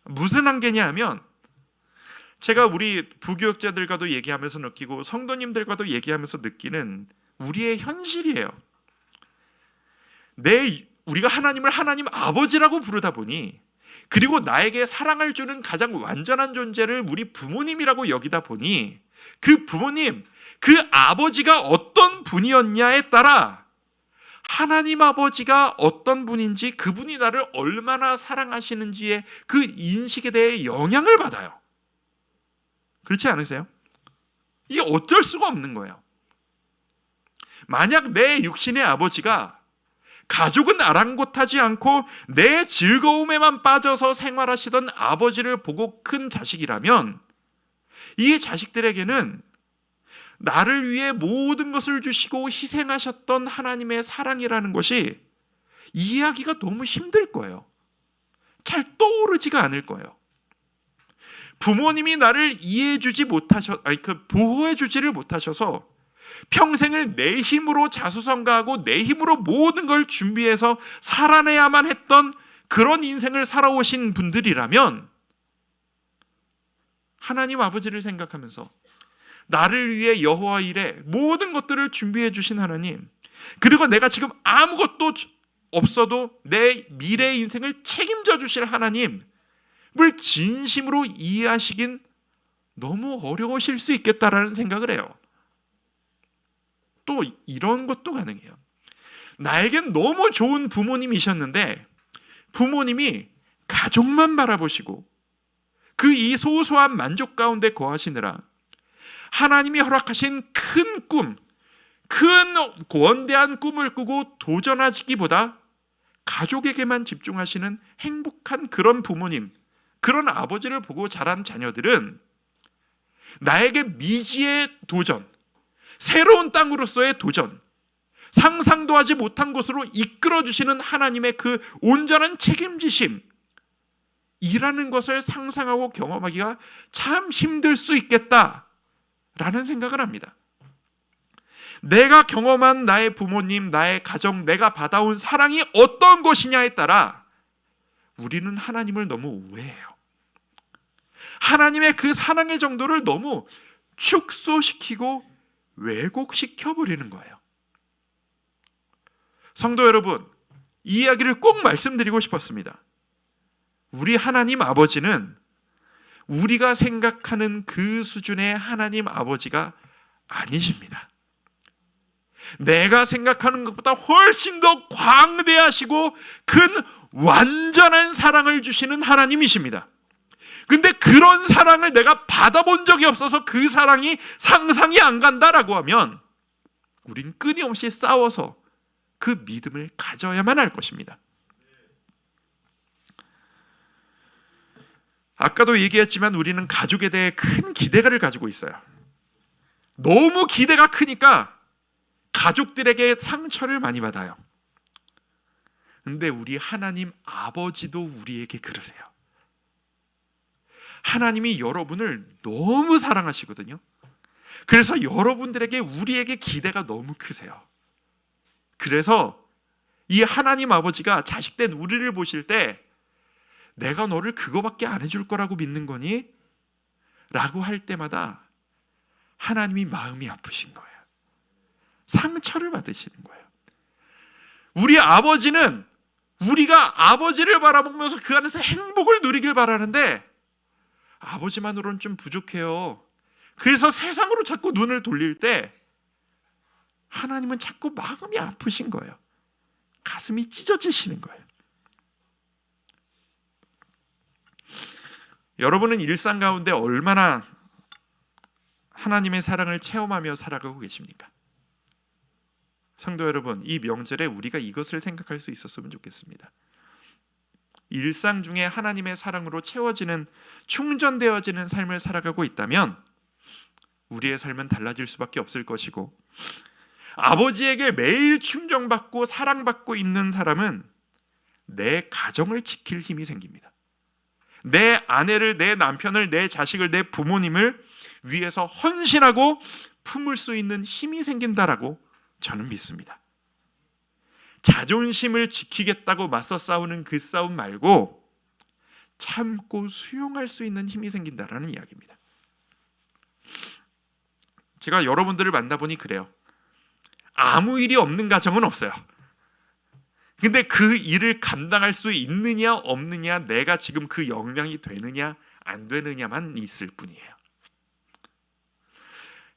무슨 한계냐 하면 제가 우리 부교육자들과도 얘기하면서 느끼고 성도님들과도 얘기하면서 느끼는 우리의 현실이에요. 우리가 하나님을 하나님 아버지라고 부르다 보니 그리고 나에게 사랑을 주는 가장 완전한 존재를 우리 부모님이라고 여기다 보니 그 부모님, 그 아버지가 어떤 분이었냐에 따라 하나님 아버지가 어떤 분인지 그분이 나를 얼마나 사랑하시는지의 그 인식에 대해 영향을 받아요. 그렇지 않으세요? 이게 어쩔 수가 없는 거예요. 만약 내 육신의 아버지가 가족은 아랑곳하지 않고 내 즐거움에만 빠져서 생활하시던 아버지를 보고 큰 자식이라면 이 자식들에게는 나를 위해 모든 것을 주시고 희생하셨던 하나님의 사랑이라는 것이 이해하기가 너무 힘들 거예요. 잘 떠오르지가 않을 거예요. 부모님이 나를 보호해주지를 못하셔서 평생을 내 힘으로 자수성가하고 내 힘으로 모든 걸 준비해서 살아내야만 했던 그런 인생을 살아오신 분들이라면 하나님 아버지를 생각하면서 나를 위해 여호와 일에 모든 것들을 준비해 주신 하나님, 그리고 내가 지금 아무것도 없어도 내 미래의 인생을 책임져 주실 하나님을 진심으로 이해하시긴 너무 어려우실 수 있겠다라는 생각을 해요. 또 이런 것도 가능해요. 나에겐 너무 좋은 부모님이셨는데 부모님이 가족만 바라보시고 그 이 소소한 만족 가운데 거하시느라 하나님이 허락하신 큰 꿈, 큰 원대한 꿈을 꾸고 도전하시기보다 가족에게만 집중하시는 행복한 그런 부모님, 그런 아버지를 보고 자란 자녀들은 나에게 미지의 도전, 새로운 땅으로서의 도전, 상상도 하지 못한 곳으로 이끌어주시는 하나님의 그 온전한 책임지심, 이라는 것을 상상하고 경험하기가 참 힘들 수 있겠다라는 생각을 합니다. 내가 경험한 나의 부모님, 나의 가정, 내가 받아온 사랑이 어떤 것이냐에 따라 우리는 하나님을 너무 오해해요. 하나님의 그 사랑의 정도를 너무 축소시키고 왜곡시켜버리는 거예요. 성도 여러분, 이 이야기를 꼭 말씀드리고 싶었습니다. 우리 하나님 아버지는 우리가 생각하는 그 수준의 하나님 아버지가 아니십니다. 내가 생각하는 것보다 훨씬 더 광대하시고 큰 완전한 사랑을 주시는 하나님이십니다. 근데 그런 사랑을 내가 받아본 적이 없어서 그 사랑이 상상이 안 간다라고 하면 우린 끊임없이 싸워서 그 믿음을 가져야만 할 것입니다. 아까도 얘기했지만 우리는 가족에 대해 큰 기대를 가지고 있어요. 너무 기대가 크니까 가족들에게 상처를 많이 받아요. 근데 우리 하나님 아버지도 우리에게 그러세요. 하나님이 여러분을 너무 사랑하시거든요. 그래서 여러분들에게 우리에게 기대가 너무 크세요. 그래서 이 하나님 아버지가 자식된 우리를 보실 때 내가 너를 그거밖에 안 해줄 거라고 믿는 거니? 라고 할 때마다 하나님이 마음이 아프신 거예요. 상처를 받으시는 거예요. 우리 아버지는 우리가 아버지를 바라보면서 그 안에서 행복을 누리길 바라는데 아버지만으로는 좀 부족해요. 그래서 세상으로 자꾸 눈을 돌릴 때 하나님은 자꾸 마음이 아프신 거예요. 가슴이 찢어지시는 거예요. 여러분은 일상 가운데 얼마나 하나님의 사랑을 체험하며 살아가고 계십니까? 성도 여러분, 이 명절에 우리가 이것을 생각할 수 있었으면 좋겠습니다. 일상 중에 하나님의 사랑으로 채워지는, 충전되어지는 삶을 살아가고 있다면 우리의 삶은 달라질 수밖에 없을 것이고, 아버지에게 매일 충전받고 사랑받고 있는 사람은 내 가정을 지킬 힘이 생깁니다. 내 아내를, 내 남편을, 내 자식을, 내 부모님을 위해서 헌신하고 품을 수 있는 힘이 생긴다라고 저는 믿습니다. 자존심을 지키겠다고 맞서 싸우는 그 싸움 말고 참고 수용할 수 있는 힘이 생긴다라는 이야기입니다. 제가 여러분들을 만나보니 그래요. 아무 일이 없는 가정은 없어요. 근데 그 일을 감당할 수 있느냐 없느냐, 내가 지금 그 역량이 되느냐 안 되느냐만 있을 뿐이에요.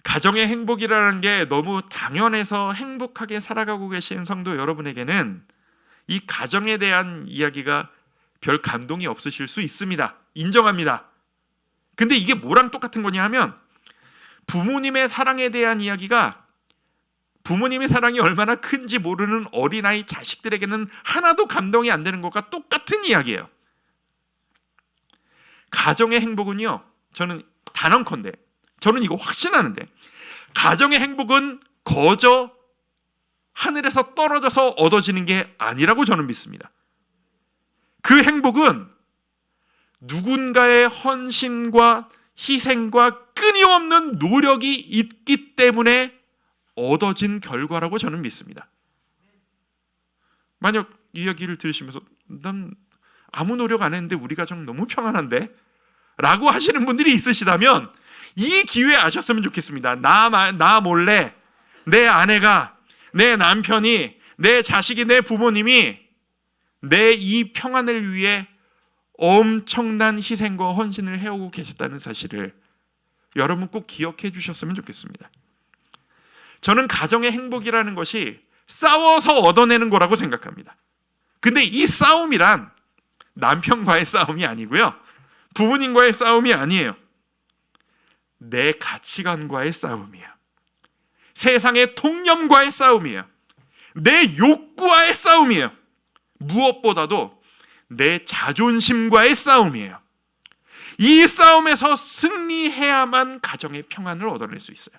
가정의 행복이라는 게 너무 당연해서 행복하게 살아가고 계신 성도 여러분에게는 이 가정에 대한 이야기가 별 감동이 없으실 수 있습니다. 인정합니다. 근데 이게 뭐랑 똑같은 거냐 하면, 부모님의 사랑에 대한 이야기가 부모님의 사랑이 얼마나 큰지 모르는 어린아이 자식들에게는 하나도 감동이 안 되는 것과 똑같은 이야기예요. 가정의 행복은요, 저는 단언컨대, 저는 이거 확신하는데, 가정의 행복은 거저 하늘에서 떨어져서 얻어지는 게 아니라고 저는 믿습니다. 그 행복은 누군가의 헌신과 희생과 끊임없는 노력이 있기 때문에 얻어진 결과라고 저는 믿습니다. 만약 이 이야기를 들으시면서 난 아무 노력 안 했는데 우리 가정 너무 평안한데? 라고 하시는 분들이 있으시다면 이 기회에 아셨으면 좋겠습니다. 나 몰래 내 아내가, 내 남편이, 내 자식이, 내 부모님이 내 이 평안을 위해 엄청난 희생과 헌신을 해오고 계셨다는 사실을 여러분 꼭 기억해 주셨으면 좋겠습니다. 저는 가정의 행복이라는 것이 싸워서 얻어내는 거라고 생각합니다. 근데 이 싸움이란 남편과의 싸움이 아니고요, 부모님과의 싸움이 아니에요. 내 가치관과의 싸움이에요. 세상의 통념과의 싸움이에요. 내 욕구와의 싸움이에요. 무엇보다도 내 자존심과의 싸움이에요. 이 싸움에서 승리해야만 가정의 평안을 얻어낼 수 있어요.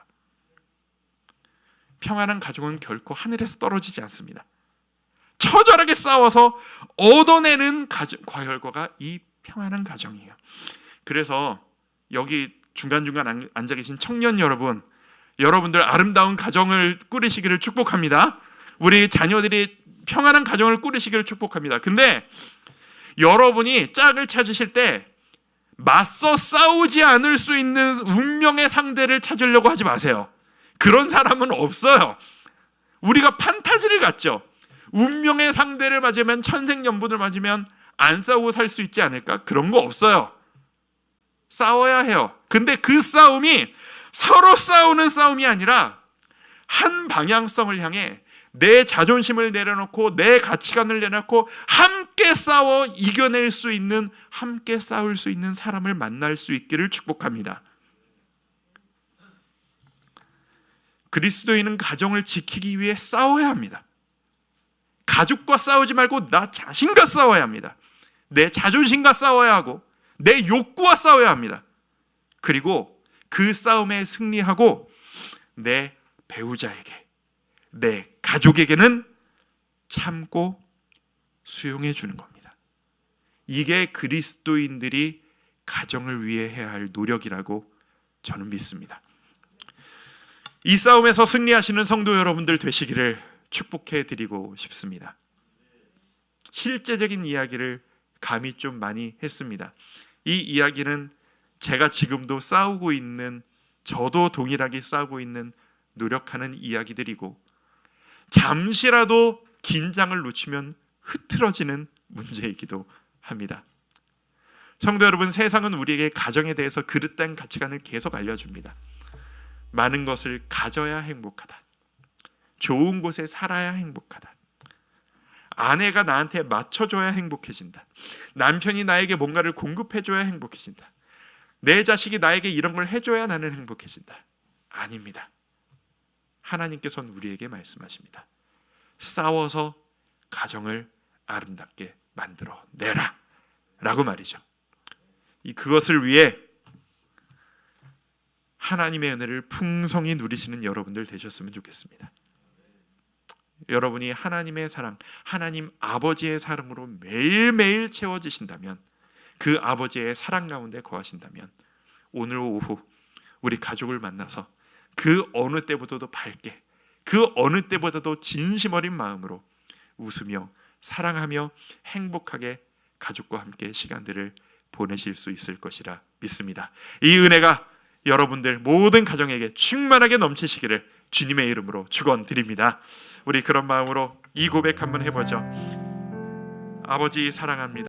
평안한 가정은 결코 하늘에서 떨어지지 않습니다. 처절하게 싸워서 얻어내는 결과가 이 평안한 가정이에요. 그래서 여기 중간중간 앉아 계신 청년 여러분, 여러분들 아름다운 가정을 꾸리시기를 축복합니다. 우리 자녀들이 평안한 가정을 꾸리시기를 축복합니다. 근데 여러분이 짝을 찾으실 때 맞서 싸우지 않을 수 있는 운명의 상대를 찾으려고 하지 마세요. 그런 사람은 없어요. 우리가 판타지를 갖죠. 운명의 상대를 맞으면, 천생연분을 맞으면 안 싸우고 살 수 있지 않을까? 그런 거 없어요. 싸워야 해요. 근데 그 싸움이 서로 싸우는 싸움이 아니라 한 방향성을 향해 내 자존심을 내려놓고 내 가치관을 내려놓고 함께 싸워 이겨낼 수 있는, 함께 싸울 수 있는 사람을 만날 수 있기를 축복합니다. 그리스도인은 가정을 지키기 위해 싸워야 합니다. 가족과 싸우지 말고 나 자신과 싸워야 합니다. 내 자존심과 싸워야 하고 내 욕구와 싸워야 합니다. 그리고 그 싸움에 승리하고 내 배우자에게, 내 가족에게는 참고 수용해 주는 겁니다. 이게 그리스도인들이 가정을 위해 해야 할 노력이라고 저는 믿습니다. 이 싸움에서 승리하시는 성도 여러분들 되시기를 축복해 드리고 싶습니다. 실제적인 이야기를 감히 좀 많이 했습니다. 이 이야기는 제가 지금도 싸우고 있는, 저도 동일하게 싸우고 있는, 노력하는 이야기들이고, 잠시라도 긴장을 놓치면 흐트러지는 문제이기도 합니다. 성도 여러분, 세상은 우리에게 가정에 대해서 그릇된 가치관을 계속 알려줍니다. 많은 것을 가져야 행복하다. 좋은 곳에 살아야 행복하다. 아내가 나한테 맞춰줘야 행복해진다. 남편이 나에게 뭔가를 공급해줘야 행복해진다. 내 자식이 나에게 이런 걸 해줘야 나는 행복해진다. 아닙니다. 하나님께서는 우리에게 말씀하십니다. 싸워서 가정을 아름답게 만들어 내라 라고 말이죠. 그것을 위해 하나님의 은혜를 풍성히 누리시는 여러분들 되셨으면 좋겠습니다. 여러분이 하나님의 사랑, 하나님 아버지의 사랑으로 매일매일 채워지신다면, 그 아버지의 사랑 가운데 거하신다면, 오늘 오후 우리 가족을 만나서 그 어느 때보다도 밝게, 그 어느 때보다도 진심 어린 마음으로 웃으며 사랑하며 행복하게 가족과 함께 시간들을 보내실 수 있을 것이라 믿습니다. 이 은혜가 여러분들 모든 가정에게 충만하게 넘치시기를 주님의 이름으로 축원드립니다. 우리 그런 마음으로 이 고백 한번 해보죠. 아버지 사랑합니다.